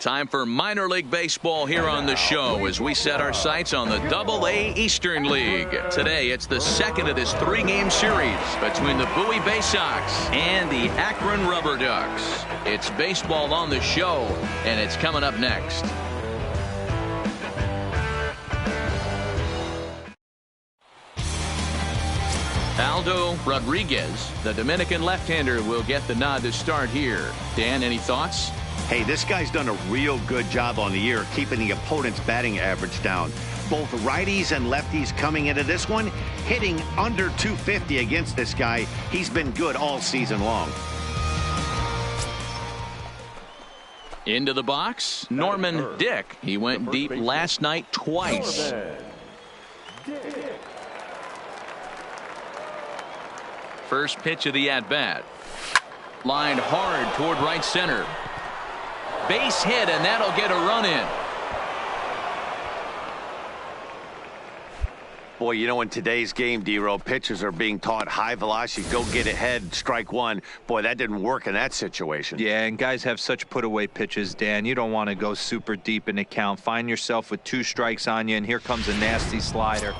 Time for minor league baseball here on the show as we set our sights on the Double-A Eastern League. Today, it's the second of this three-game series between the Bowie Bay Sox and the Akron Rubber Ducks. It's baseball on the show, and it's coming up next. Aldo Rodriguez, the Dominican left-hander, will get the nod to start here. Dan, any thoughts? Hey, this guy's done a real good job on the year keeping the opponent's batting average down. Both righties and lefties coming into this one, hitting under 250 against this guy. He's been good all season long. Into the box, Norman Dick. He went deep last night twice. First pitch of the at-bat. Lined hard toward right center. Base hit, and that'll get a run in. Boy, you know, in today's game, D-Row, pitchers are being taught high velocity, go get ahead, strike one. Boy, that didn't work in that situation. Yeah, and guys have such put-away pitches, Dan. You don't want to go super deep in the count. Find yourself with 2 strikes on you, and here comes a nasty slider.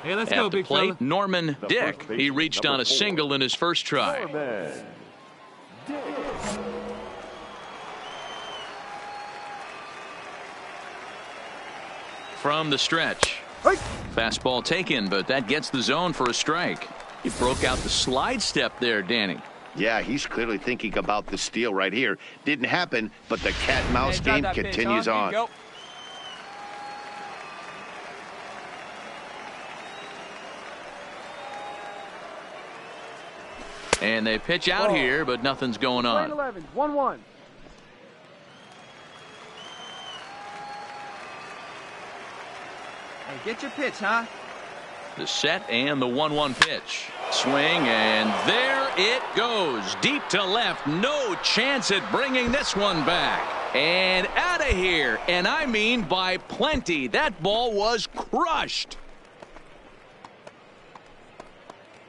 Hey, let's go, big plate, fella. Norman Dick. He reached on a single in his first try. From the stretch. Fastball taken, but that gets the zone for a strike. He broke out the slide step there, Danny. Yeah, he's clearly thinking about the steal right here. Didn't happen, but the cat-and-mouse game continues on. And they pitch out here, but nothing's going on. 1-1. Hey, get your pitch, huh? The set and the 1-1 pitch. Swing, and there it goes. Deep to left. No chance at bringing this one back. And out of here. And I mean by plenty. That ball was crushed.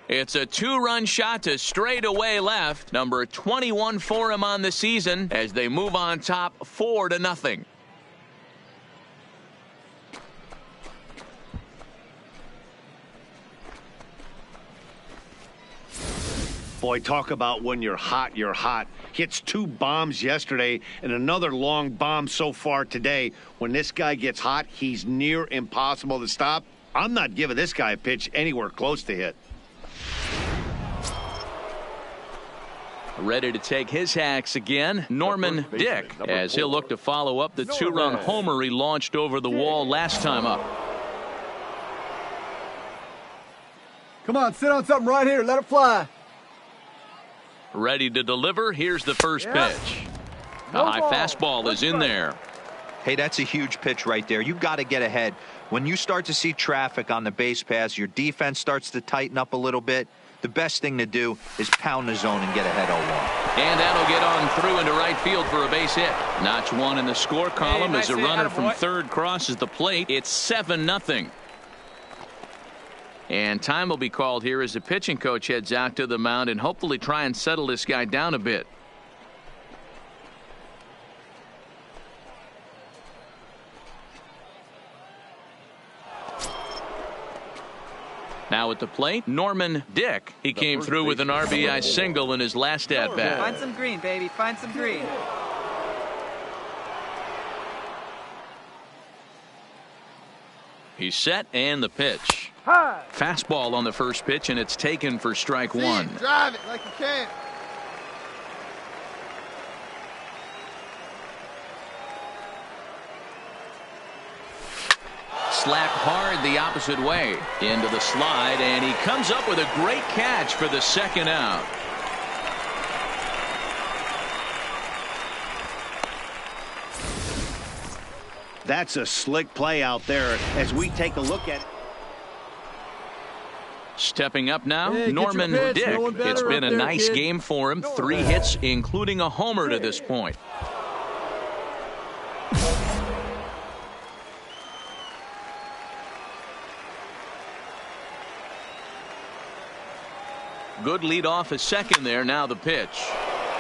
It's a 2-run shot to straightaway left. Number 21 for him on the season as they move on top 4-0. Boy, talk about when you're hot, you're hot. Hits 2 bombs yesterday and another long bomb so far today. When this guy gets hot, he's near impossible to stop. I'm not giving this guy a pitch anywhere close to hit. Ready to take his hacks again, Norman Dick, as he'll look to follow up the 2-run homer he launched over the wall last time up. Come on, sit on something right here. Let it fly. Ready to deliver. Here's the first pitch. A high fastball is in there. Hey, that's a huge pitch right there. You got to get ahead. When you start to see traffic on the base pass, your defense starts to tighten up a little bit. The best thing to do is pound the zone and get ahead 0-1. And that'll get on through into right field for a base hit. Notch 1 in the score column as a runner from third crosses the plate. It's 7-0. And time will be called here as the pitching coach heads out to the mound and hopefully try and settle this guy down a bit. Now at the plate, Norman Dick. He came through with an RBI single in his last at-bat. Find some green, baby. Find some green. He's set, and the pitch. Fastball on the first pitch, and it's taken for strike 1. Drive it like you can. Slapped hard the opposite way into the slide, and he comes up with a great catch for the second out. That's a slick play out there as we take a look at it. Stepping up now, Hey, Norman get your pitch. Dick. No one better It's been up a there, nice kid. game for him. 3 hits, including a homer to this point. Good lead off at second there. Now the pitch.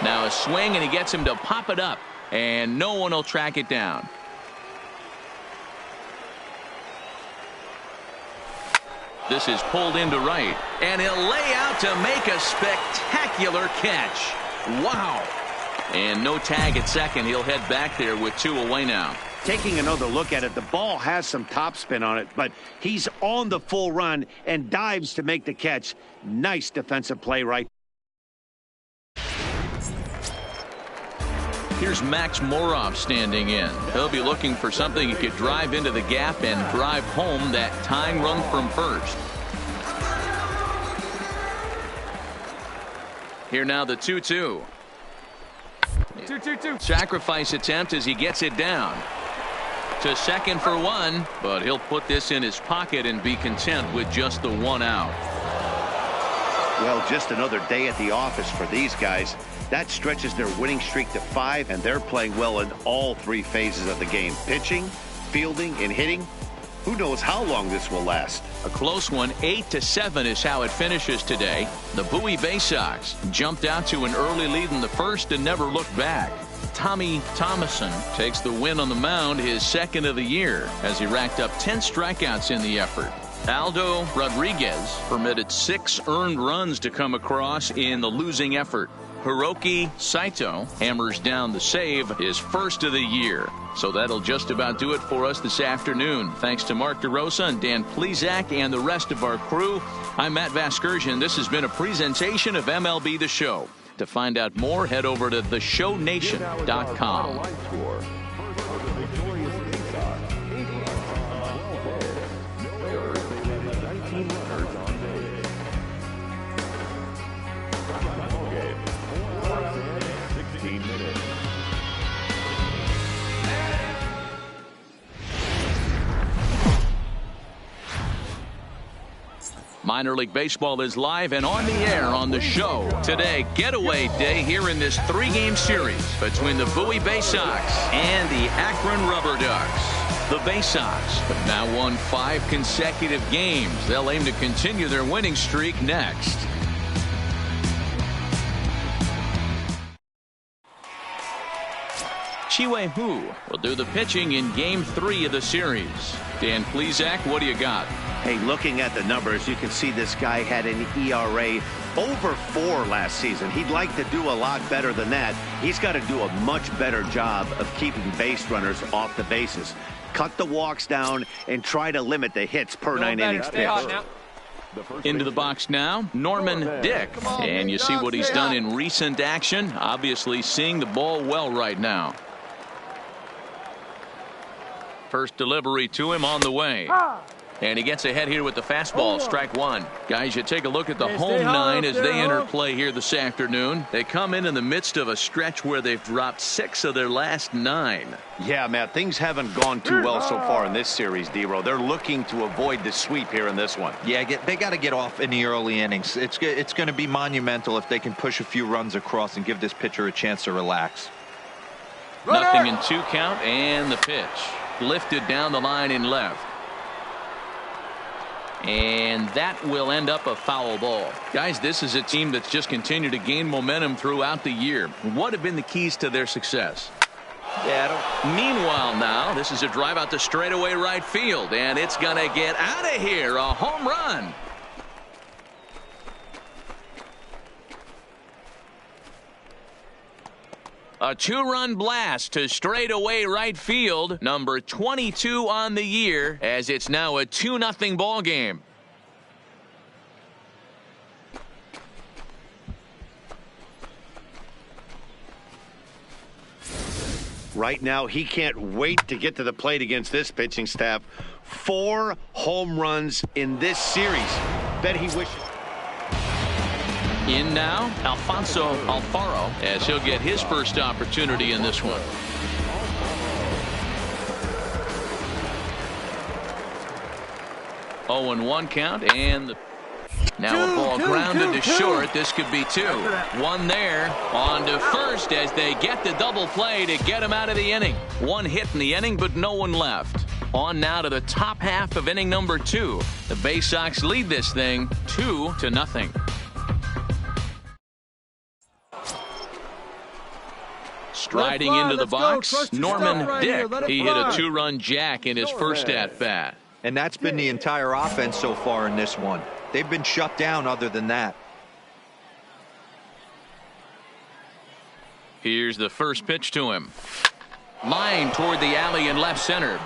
Now a swing, and he gets him to pop it up, and no one will track it down. This is pulled into right, and he'll lay out to make a spectacular catch. Wow. And no tag at second. He'll head back there with 2 away now. Taking another look at it, the ball has some topspin on it, but he's on the full run and dives to make the catch. Nice defensive play right. Here's Max Moroff standing in. He'll be looking for something he could drive into the gap and drive home that tying run from first. Here now the 2-2. 2-2-2. Sacrifice attempt as he gets it down. To second for 1, but he'll put this in his pocket and be content with just the 1 out. Well, just another day at the office for these guys. That stretches their winning streak to 5, and they're playing well in all 3 phases of the game. Pitching, fielding, and hitting. Who knows how long this will last? A close one. 8-7 is how it finishes today. The Bowie Bay Sox jumped out to an early lead in the first and never looked back. Tommy Thomason takes the win on the mound, his second of the year, as he racked up 10 strikeouts in the effort. Aldo Rodriguez permitted 6 earned runs to come across in the losing effort. Hiroki Saito hammers down the save, his first of the year. So that'll just about do it for us this afternoon. Thanks to Mark DeRosa and Dan Plesac and the rest of our crew. I'm Matt Vasgersian. This has been a presentation of MLB The Show. To find out more, head over to theshownation.com. Minor League Baseball is live and on the air on the show. Today, getaway day here in this 3-game series between the Bowie Bay Sox and the Akron Rubber Ducks. The Bay Sox have now won 5 consecutive games. They'll aim to continue their winning streak next. Chi-Wei Hu will do the pitching in Game 3 of the series. Dan Plesac, what do you got? Hey, looking at the numbers, you can see this guy had an ERA over 4 last season. He'd like to do a lot better than that. He's got to do a much better job of keeping base runners off the bases. Cut the walks down and try to limit the hits per 9 innings pitched. Into the box now, Norman Dick. And you see what he's done in recent action. Obviously seeing the ball well right now. First delivery to him on the way. And he gets ahead here with the fastball, strike 1. Guys, you take a look at the home 9 as they enter play here this afternoon. They come in the midst of a stretch where they've dropped 6 of their last 9. Yeah, Matt, things haven't gone too well so far in this series, D-Row. They're looking to avoid the sweep here in this one. Yeah, they got to get off in the early innings. It's going to be monumental if they can push a few runs across and give this pitcher a chance to relax. Nothing in 2 count, and the pitch. Lifted down the line in left. And that will end up a foul ball. Guys, this is a team that's just continued to gain momentum throughout the year. What have been the keys to their success? Meanwhile now, this is a drive out to straightaway right field, and it's going to get out of here. A home run. A 2-run blast to straightaway right field, number 22 on the year, as it's now a 2-0 ball game. Right now, he can't wait to get to the plate against this pitching staff. 4 home runs in this series. Bet he wishes. In now, Alfonso Alfaro, as he'll get his first opportunity in this one. Oh, and 1 count, and now a ball grounded to short. This could be 2. 1 there, on to first as they get the double play to get him out of the inning. 1 hit in the inning, but no one left. On now to the top half of inning number 2. The Bay Sox lead this thing 2-0. Striding into the box, Norman Dick. He hit a fly. 2-run jack in his first at-bat. And that's been the entire offense so far in this one. They've been shut down other than that. Here's the first pitch to him. Line toward the alley in left center.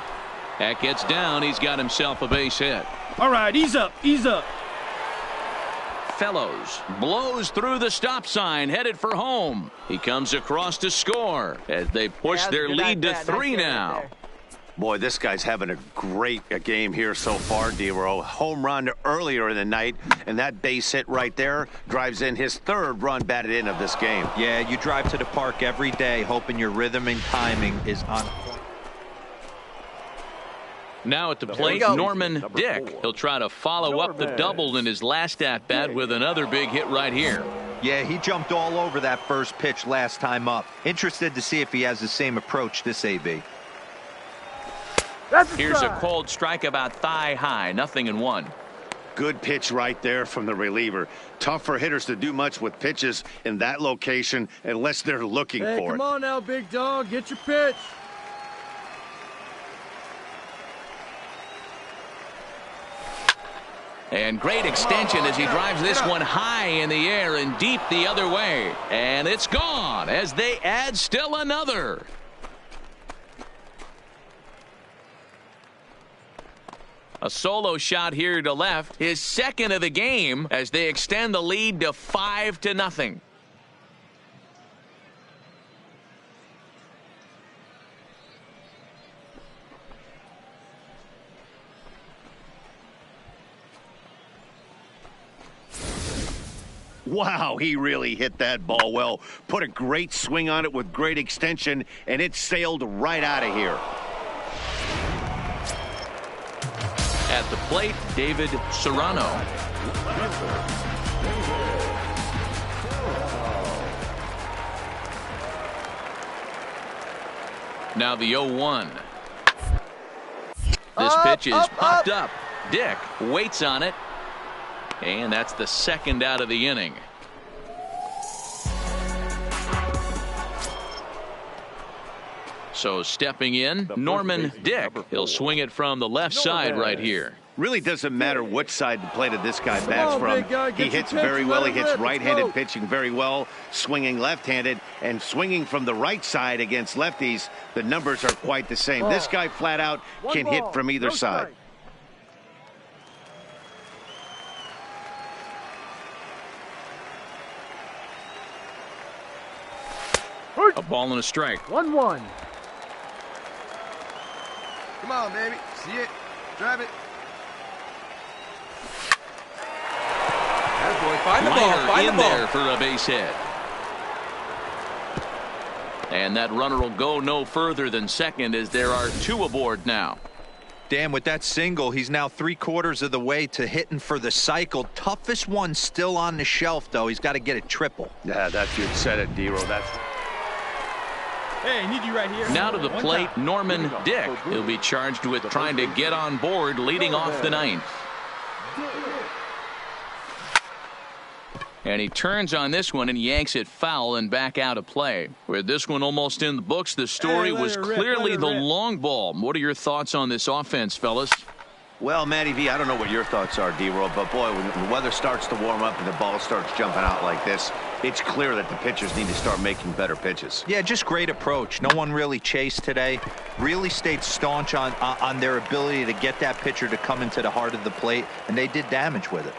That gets down. He's got himself a base hit. All right, ease up, ease up. Fellows blows through the stop sign, headed for home. He comes across to score as they push their lead to 3 now. Boy, this guy's having a great game here so far, D-Row. Home run earlier in the night, and that base hit right there drives in his 3rd run batted in of this game. Yeah, you drive to the park every day hoping your rhythm and timing is on point. Now at the plate, Norman Dick. He'll try to follow up the double in his last at-bat with another big hit right here. Yeah, he jumped all over that first pitch last time up. Interested to see if he has the same approach this AB. Here's a cold strike about thigh high, 0-1. Good pitch right there from the reliever. Tough for hitters to do much with pitches in that location unless they're looking for it. Come on now, big dog, get your pitch. And great extension as he drives this one high in the air and deep the other way. And it's gone as they add still another. A solo shot here to left, his 2nd of the game as they extend the lead to 5-0. Wow, he really hit that ball well. Put a great swing on it with great extension, and it sailed right out of here. At the plate, David Serrano. Now the 0-1. This pitch is popped up. Dick waits on it. And that's the 2nd out of the inning. So stepping in, Norman Dick. He'll swing it from the left side right here. Really doesn't matter which side of the plate this guy bats from. He hits very well. He hits right-handed pitching very well, swinging left-handed, and swinging from the right side against lefties. The numbers are quite the same. This guy flat out can hit from either side. A ball and a strike. 1-1. Come on, baby. See it. Drive it. Boy, find the ball. Find the ball. There for a base hit. And that runner will go no further than 2nd as there are 2 aboard now. Dan, with that single, he's now 3/4 of the way to hitting for the cycle. Toughest one still on the shelf, though. He's got to get a triple. Yeah, that's you said it, D-Row. That's. Hey, I need you right here. Now to the plate, Norman Dick. He'll be charged with trying to get on board leading off the 9th. And he turns on this one and yanks it foul and back out of play. With this one almost in the books, the story was clearly the long ball. What are your thoughts on this offense, fellas? Well, Matty V, I don't know what your thoughts are, D-Roll, but boy, when the weather starts to warm up and the ball starts jumping out like this, it's clear that the pitchers need to start making better pitches. Yeah, just great approach. No one really chased today. Really stayed staunch on their ability to get that pitcher to come into the heart of the plate, and they did damage with it.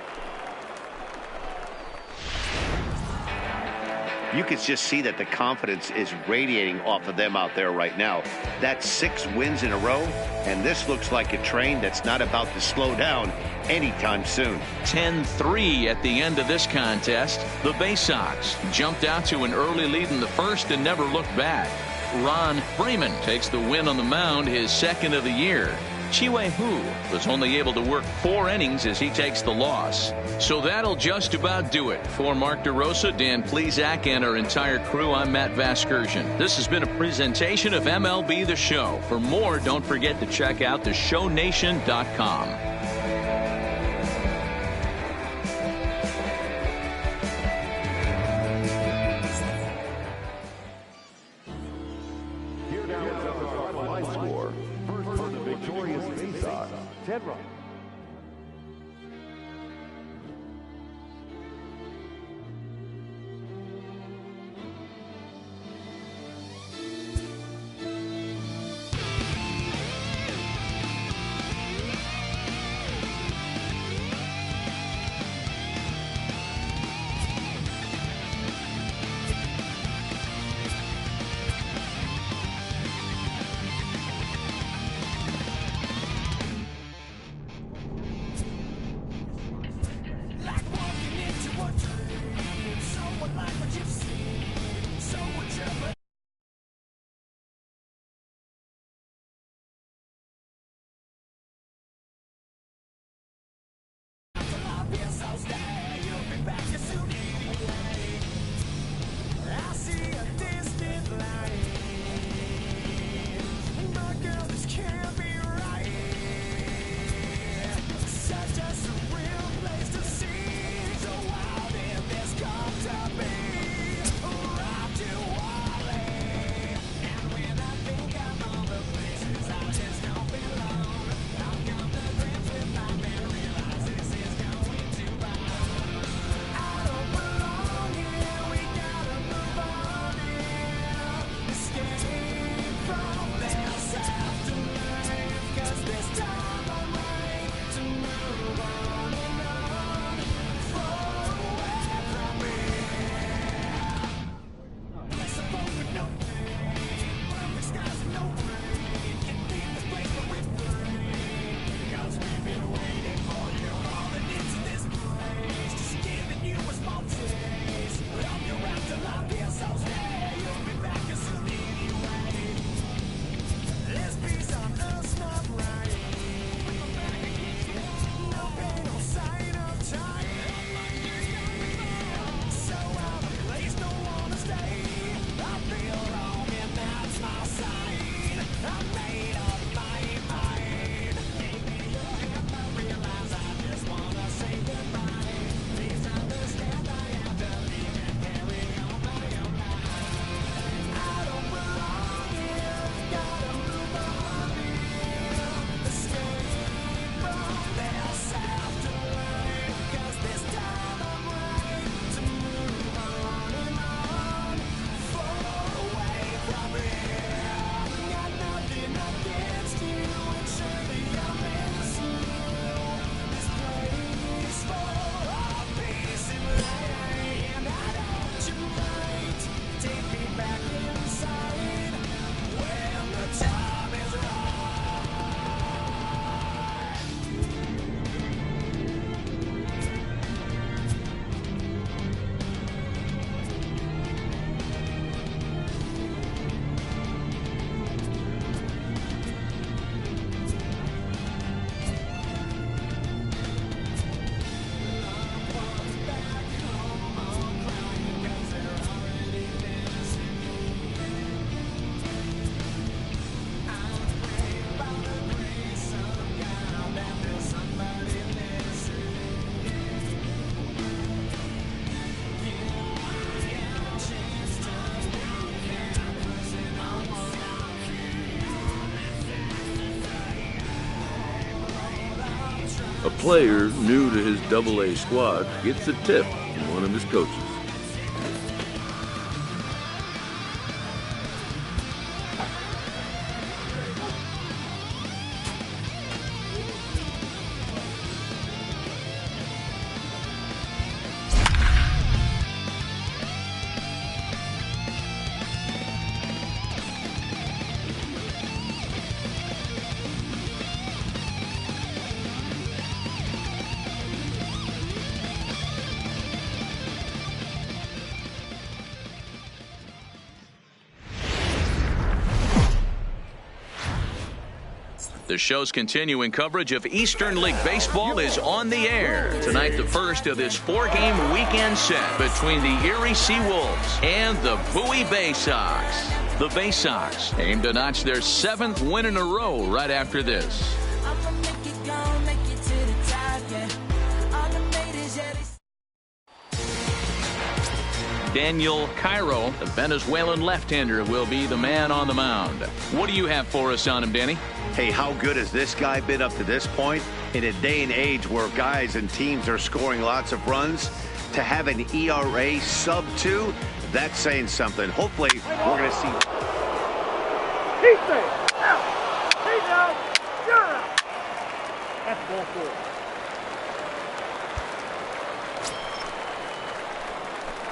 You can just see that the confidence is radiating off of them out there right now. That's 6 wins in a row, and this looks like a train that's not about to slow down anytime soon. 10-3 at the end of this contest. The Bay Sox jumped out to an early lead in the first and never looked back. Ron Freeman takes the win on the mound, his 2nd of the year. Chih-Wei Hu was only able to work 4 innings as he takes the loss. So that'll just about do it. For Mark DeRosa, Dan Plesac, and our entire crew, I'm Matt Vasgersian. This has been a presentation of MLB The Show. For more, don't forget to check out theshownation.com. Final score for the victorious Bay Sox, 10 runs. A player new to his AA squad gets a tip from one of his coaches. The show's continuing coverage of Eastern League Baseball is on the air. Tonight, the first of this four-game weekend set between the Erie Seawolves and the Bowie Bay Sox. The Bay Sox aim to notch their 7th win in a row right after this. Daniel Cairo, the Venezuelan left-hander, will be the man on the mound. What do you have for us on him, Danny? Hey, how good has this guy been up to this point? In a day and age where guys and teams are scoring lots of runs, to have an ERA sub-2, that's saying something. Hopefully, we're going to see. He's there. Out. He's out. You're out. That's ball 4.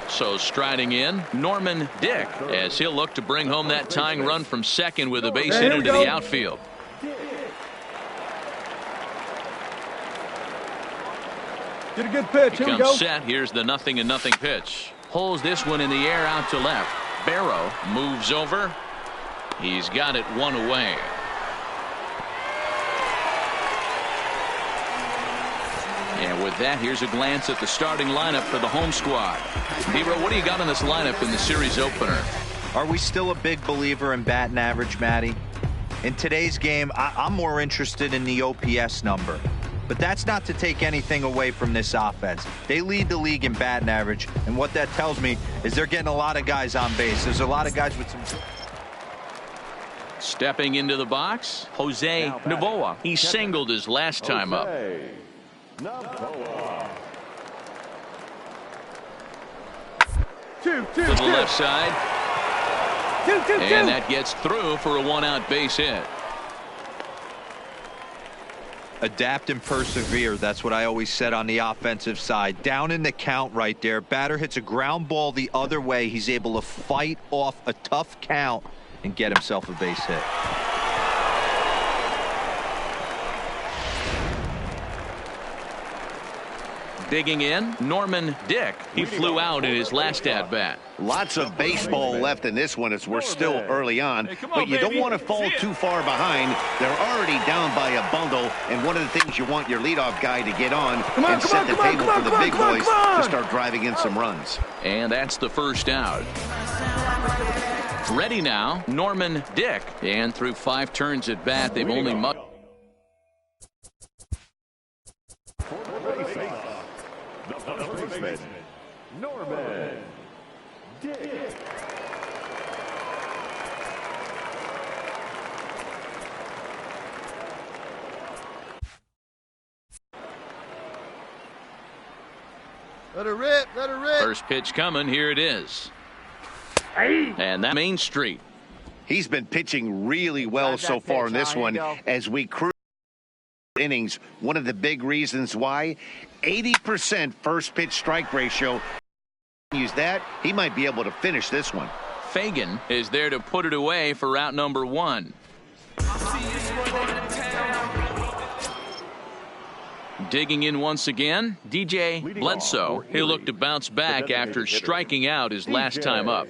So striding in, Norman Dick, as he'll look to bring home that tying run from second with a base hit into the outfield. Get a good pitch. Here we Comes go. set. Here's the 0-0 pitch. Pulls this one in the air out to left. Barrow moves over. He's got it one away. And with that, here's a glance at the starting lineup for the home squad. Dero, what do you got in this lineup in the series opener? Are we still a big believer in batting average, Matty? In today's game, I'm more interested in the OPS number. But that's not to take anything away from this offense. They lead the league in batting average, and what that tells me is they're getting a lot of guys on base. There's a lot of guys with some... Stepping into the box, Jose Novoa. He singled his last time up. Two. To the left side. And that gets through for a one-out base hit. Adapt and persevere. That's what I always said on the offensive side. Down in the count right there. Batter hits a ground ball the other way. He's able to fight off a tough count and get himself a base hit. Digging in, Norman Dick. He flew out in his last at-bat. Lots of baseball left in this one as we're still early on, but you don't want to fall too far behind. They're already down by a bundle, and one of the things you want your leadoff guy to get on and set the table for the big boys to start driving in some runs. And that's the first out. Ready now, Norman Dick. And through 5 turns at bat, they've only mucked. Norman Dick. Let her rip. Let her rip. First pitch coming. Here it is. And that Main Street. He's been pitching really well so far in this one as we cruise innings. One of the big reasons why 80% first pitch strike ratio. Use that, he might be able to finish this one. Fagan is there to put it away for out number 1. Digging in once again, DJ Bledsoe. He'll look to bounce back after striking out his last time up.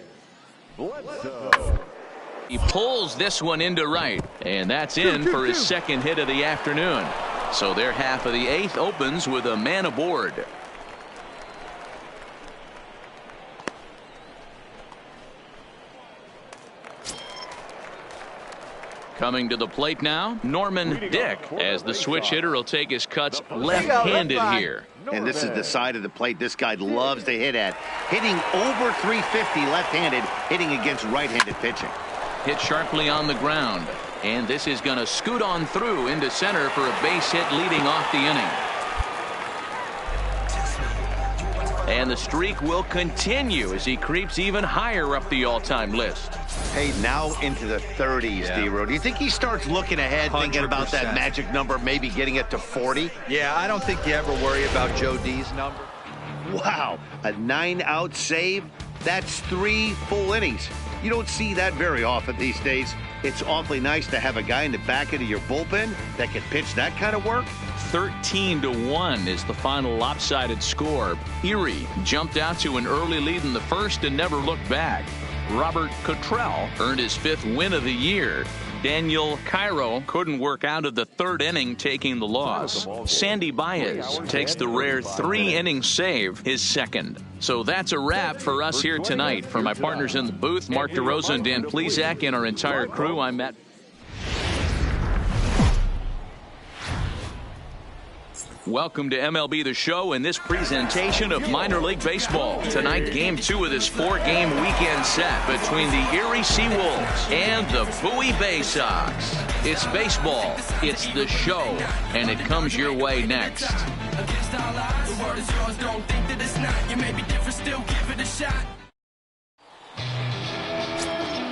He pulls this one into right, and that's in for his second hit of the afternoon. So their half of the 8th opens with a man aboard. Coming to the plate now, Norman Dick, as the switch hitter will take his cuts left-handed here. And this is the side of the plate this guy loves to hit at. Hitting over 350 left-handed, hitting against right-handed pitching. Hit sharply on the ground. And this is going to scoot on through into center for a base hit leading off the inning. And the streak will continue as he creeps even higher up the all-time list. Hey, now into the 30s, D-Row. Do you think he starts looking ahead, thinking about that magic number, maybe getting it to 40? Yeah, I don't think you ever worry about Joe D's number. Wow, a 9-out save? That's 3 full innings. You don't see that very often these days. It's awfully nice to have a guy in the back end of your bullpen that can pitch that kind of work. 13-1 is the final lopsided score. Erie jumped out to an early lead in the first and never looked back. Robert Cottrell earned his 5th win of the year. Daniel Cairo couldn't work out of the 3rd inning, taking the loss. Sandy Baez takes the rare 3-inning save, his 2nd. So that's a wrap for us here tonight. For my partners in the booth, Mark DeRosa and Dan Plesac, and our entire crew, I'm Matt. Welcome to MLB The Show and this presentation of minor league baseball. Tonight, Game 2 of this 4-game weekend set between the Erie Seawolves and the Bowie Bay Sox. It's baseball, it's the show, and it comes your way next.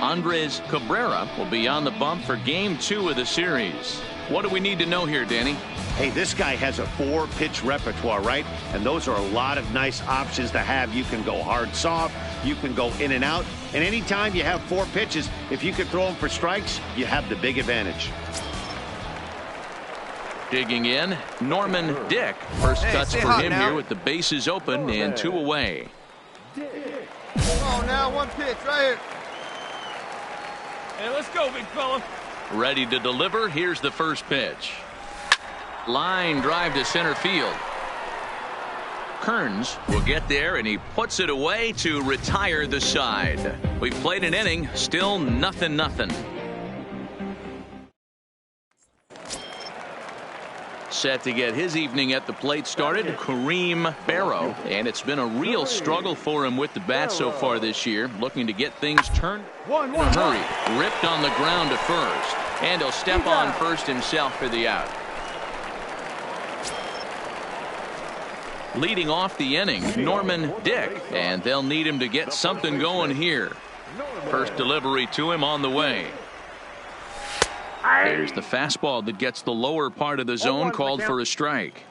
Andres Cabrera will be on the bump for Game 2 of the series. What do we need to know here, Danny? Hey, this guy has a 4-pitch repertoire, right? And those are a lot of nice options to have. You can go hard, soft. You can go in and out. And anytime you have 4 pitches, if you could throw them for strikes, you have the big advantage. Digging in, Norman Dick. First cuts for him here with the bases open and 2 away. Come on now, 1 pitch right here. Hey, let's go, big fella. Ready to deliver. Here's the first pitch. Line drive to center field. Kearns will get there, and he puts it away to retire the side. We've played an inning, still nothing. Set to get his evening at the plate started, Kareem Barrow, and it's been a real struggle for him with the bat so far this year, looking to get things turned in a hurry. Ripped on the ground to first, and he'll step on first himself for the out. Leading off the inning, Norman Dick, and they'll need him to get something going here. First delivery to him on the way. There's the fastball that gets the lower part of the zone, called for a strike.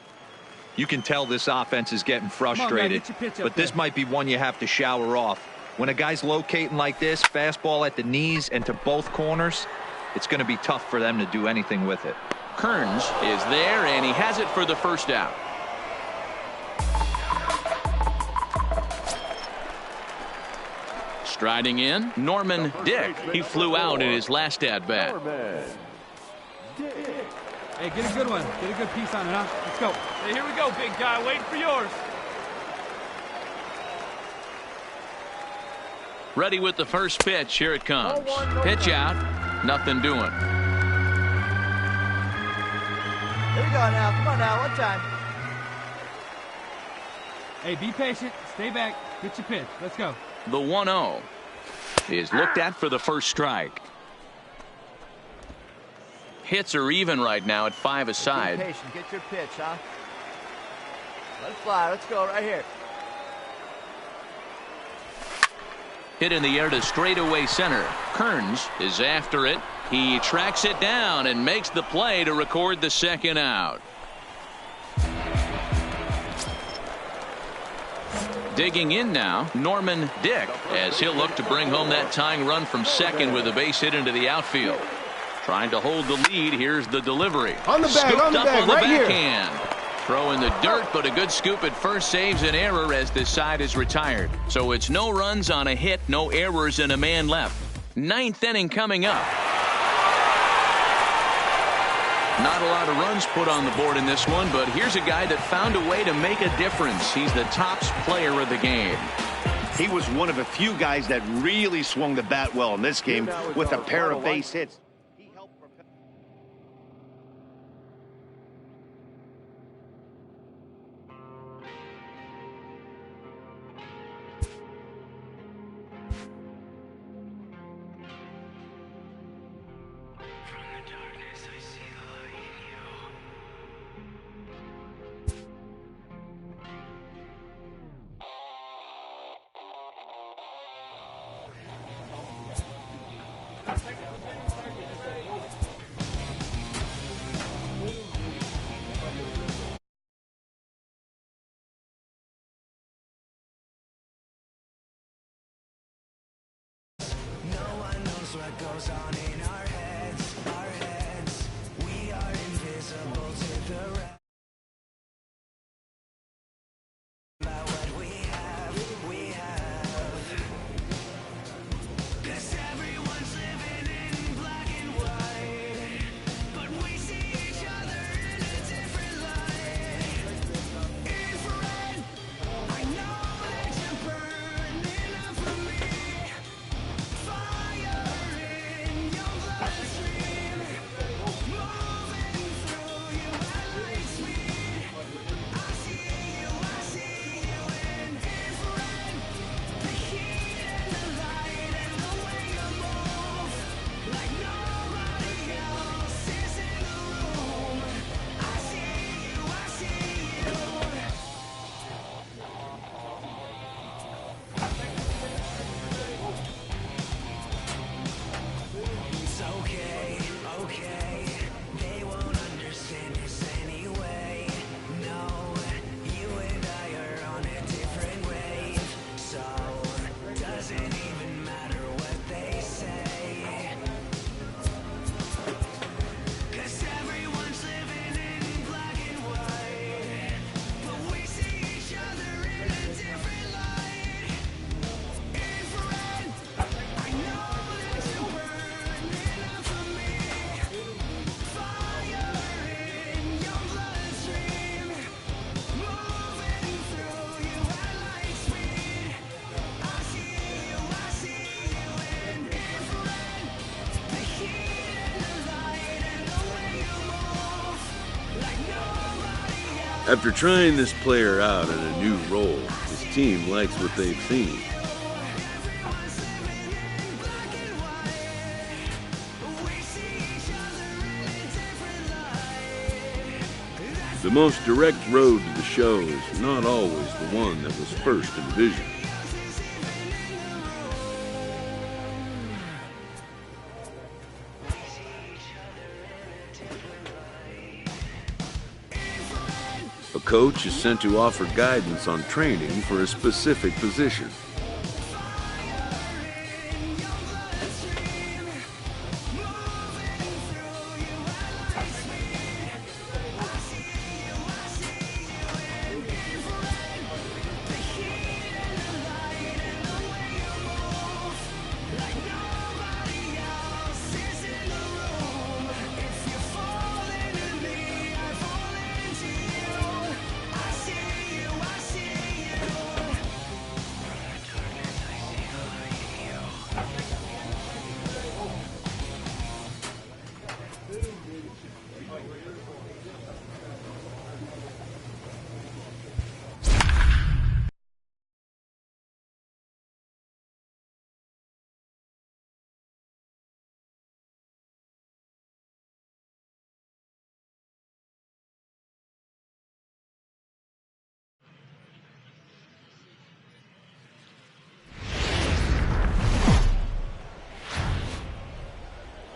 You can tell this offense is getting frustrated, but this might be one you have to shower off. When a guy's locating like this, fastball at the knees and to both corners, it's going to be tough for them to do anything with it. Kearns is there, and he has it for the first out. Striding in, Norman Dick. He flew out in his last at-bat. Hey, get a good one. Get a good piece on it, huh? Let's go. Hey, here we go, big guy. Waiting for yours. Ready with the first pitch. Here it comes. Pitch out. Nothing doing. Here we go now. Come on now. One time. Hey, be patient. Stay back. Get your pitch. Let's go. The 1-0 is looked at for the first strike. Hits are even right now at 5 aside. Be patient. Get your pitch, huh? Let it fly. Let's go right here. Hit in the air to straightaway center. Kearns is after it. He tracks it down and makes the play to record the second out. Digging in now, Norman Dick, as he'll look to bring home that tying run from second with a base hit into the outfield. Trying to hold the lead. Here's the delivery. On the bag, Scooped on the up bag, on the right here. backhand. Throw in the dirt, but a good scoop at first saves an error as this side is retired. So it's no runs on a hit, no errors, and a man left. 9th inning coming up. Not a lot of runs put on the board in this one, but here's a guy that found a way to make a difference. He's the tops player of the game. He was one of a few guys that really swung the bat well in this game with a pair of base hits. What goes on in our heads, we are invisible to the rest. About what we have, 'cause everyone's living in black and white, but we see each other in a different light. Infrared, I know that you're burning up for me. Fire in your After trying this player out in a new role, his team likes what they've seen. The most direct road to the show is not always the one that was first envisioned. A coach is sent to offer guidance on training for a specific position.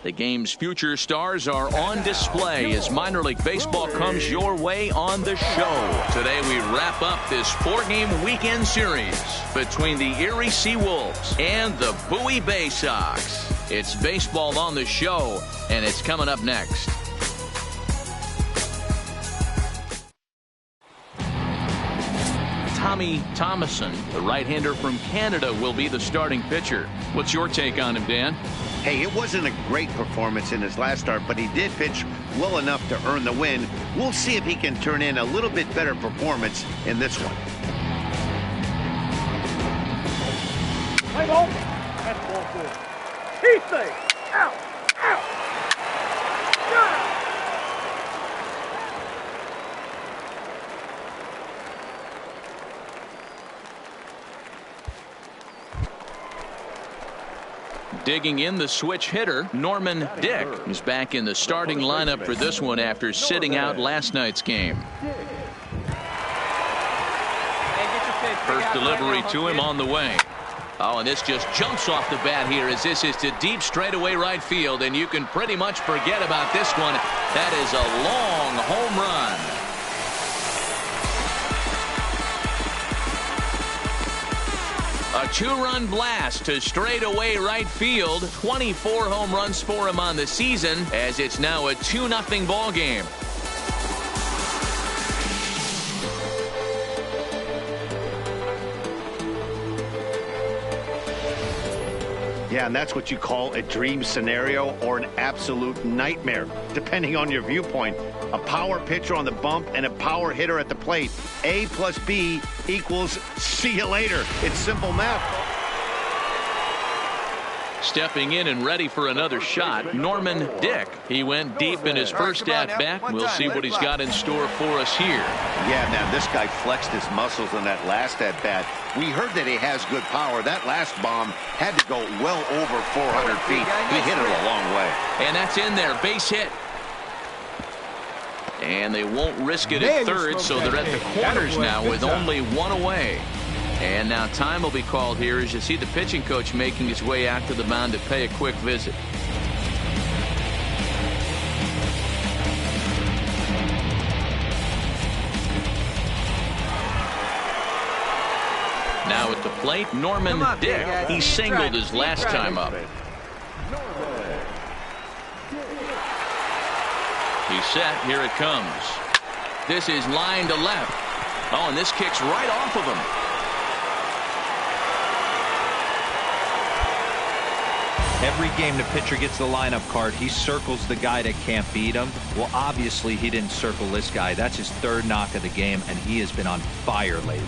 The game's future stars are on display as minor league baseball comes your way on the show. Today we wrap up this 4-game weekend series between the Erie Seawolves and the Bowie Bay Sox. It's baseball on the show, and it's coming up next. Tommy Thomason, the right-hander from Canada, will be the starting pitcher. What's your take on him, Dan? Hey, it wasn't a great performance in his last start, but he did pitch well enough to earn the win. We'll see if he can turn in a little bit better performance in this one. Play ball. That's ball four. He thing. Out. Out. Yeah. Digging in, the switch hitter, Norman Dick, is back in the starting lineup for this one after sitting out last night's game. First delivery to him on the way. Oh, and this just jumps off the bat here as this is to deep straightaway right field, and you can pretty much forget about this one. That is a long home run. A 2-run blast to straightaway right field. 24 home runs for him on the season, as it's now a 2-0 ball game. Yeah, and that's what you call a dream scenario or an absolute nightmare, depending on your viewpoint. A power pitcher on the bump and a power hitter at the plate. A plus B equals see you later. It's simple math. Stepping in and ready for another shot, Norman Dick. He went deep in his first at-bat. We'll see what he's got in store for us here. Yeah, man, this guy flexed his muscles in that last at-bat. We heard that he has good power. That last bomb had to go well over 400 feet. He hit it a long way. And that's in there. Base hit. And they won't risk it at third, so they're at the corners now with only one away. And now time will be called here as you see the pitching coach making his way out to the mound to pay a quick visit. Now at the plate, Norman Dick. He singled his last time up. He's set. Here it comes. This is line to left. Oh, and this kicks right off of him. Every game the pitcher gets the lineup card, he circles the guy that can't beat him. Well, obviously he didn't circle this guy. That's his third knock of the game, and he has been on fire lately.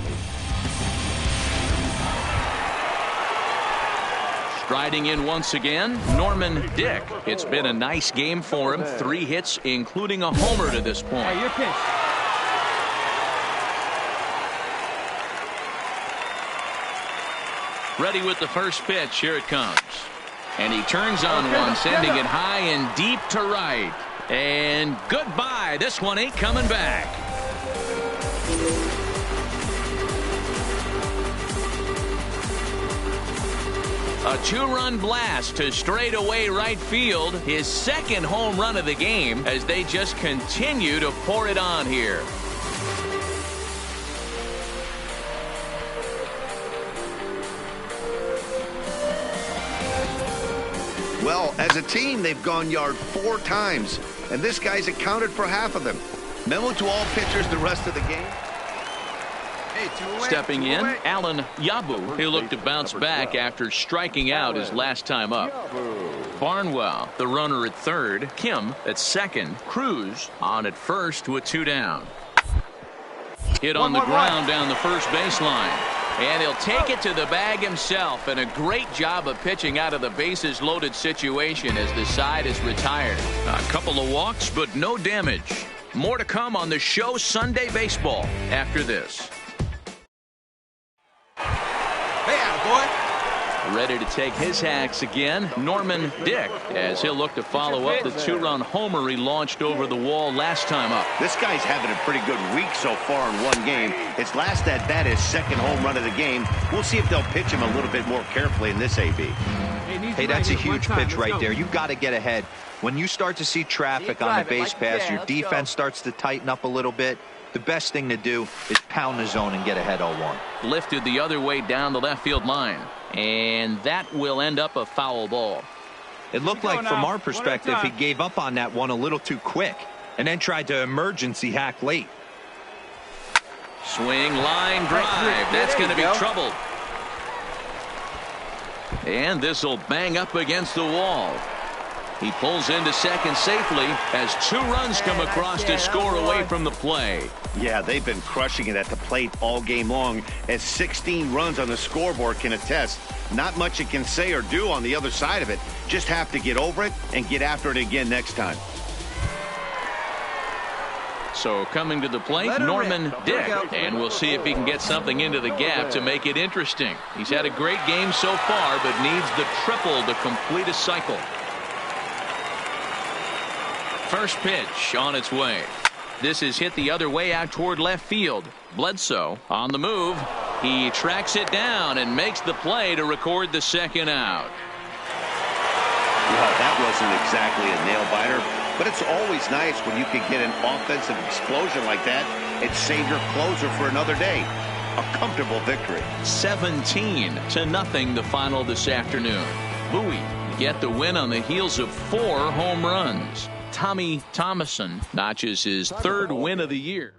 Striding in once again, Norman Dick. It's been a nice game for him. 3 hits, including a homer to this point. Hey, your pitch. Ready with the first pitch. Here it comes. And he turns on one, sending it high and deep to right. And goodbye. This one ain't coming back. A two-run blast to straightaway right field. His second home run of the game as they just continue to pour it on here. Well, as a team, they've gone yard 4 times, and this guy's accounted for half of them. Memo to all pitchers the rest of the game. Stepping in, Alan Yabu. He'll look to bounce back after striking out his last time up. Barnwell, the runner at third. Kim at second. Cruz on at first with 2 down. Hit on the ground down the first baseline. And he'll take it to the bag himself. And a great job of pitching out of the bases loaded situation as the side is retired. A couple of walks, but no damage. More to come on the show Sunday Baseball after this. Ready to take his hacks again, Norman Dick, as he'll look to follow up the 2-run homer he launched over the wall last time up. This guy's having a pretty good week so far in one game. His last at bat is second home run of the game. We'll see if they'll pitch him a little bit more carefully in this AB. Hey, that's a huge pitch right there. You've got to get ahead. When you start to see traffic on the base pass, your defense starts to tighten up a little bit. The best thing to do is pound the zone and get ahead 0-1. Lifted the other way down the left field line. And that will end up a foul ball. It looked like from our perspective he gave up on that one a little too quick and then tried to emergency hack late. Swing, line drive. That's going to be trouble. And this will bang up against the wall. He pulls into second safely as 2 runs come across to score away from the play. Yeah, they've been crushing it at the plate all game long, as 16 runs on the scoreboard can attest. Not much it can say or do on the other side of it. Just have to get over it and get after it again next time. So coming to the plate, Norman Dick, and we'll see if he can get something into the gap to make it interesting. He's had a great game so far, but needs the triple to complete a cycle. First pitch on its way. This is hit the other way out toward left field. Bledsoe on the move. He tracks it down and makes the play to record the second out. Well, that wasn't exactly a nail-biter, but it's always nice when you can get an offensive explosion like that and save your closer for another day. A comfortable victory. 17-0 the final this afternoon. Bowie get the win on the heels of 4 home runs. Tommy Thomason notches his 3rd win of the year.